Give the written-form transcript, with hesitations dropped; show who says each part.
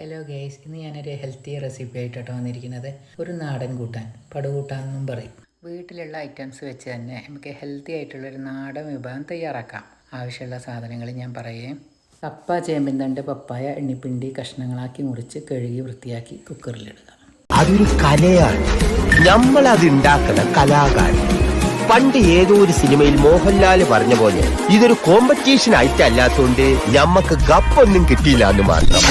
Speaker 1: Hello guys, ഇന്ന് ഞാനൊരു healthy recipe ആയിട്ടാണ് വന്നിരിക്കുന്നത്. ഒരു നാടൻ കൂട്ടാൻ, പടുകൂട്ടാൻ എന്നും പറയും. വീട്ടിലുള്ള ഐറ്റംസ് വെച്ച് തന്നെ നമുക്ക് ഹെൽത്തി ആയിട്ടുള്ളൊരു നാടൻ വിഭവം തയ്യാറാക്കാം. ആവശ്യമുള്ള സാധനങ്ങൾ ഞാൻ പറയുകയും കപ്പ, ചേമ്പിൻ തണ്ട്, പപ്പായ, എണ്ണിപ്പിണ്ടി കഷ്ണങ്ങളാക്കി മുറിച്ച് കഴുകി വൃത്തിയാക്കി കുക്കറിലിടുക.
Speaker 2: അതൊരു കലയാണ്, നമ്മളത് ഉണ്ടാക്കുന്ന കലാകാരൻ. പണ്ട് ഏതോ ഒരു സിനിമയിൽ മോഹൻലാൽ പറഞ്ഞ പോലെ ഇതൊരു കോമ്പറ്റീഷൻ ആയിട്ടല്ലാത്തോണ്ട് ഞമ്മക്ക് ഗപ്പൊന്നും കിട്ടിയില്ല എന്ന് മാത്രം.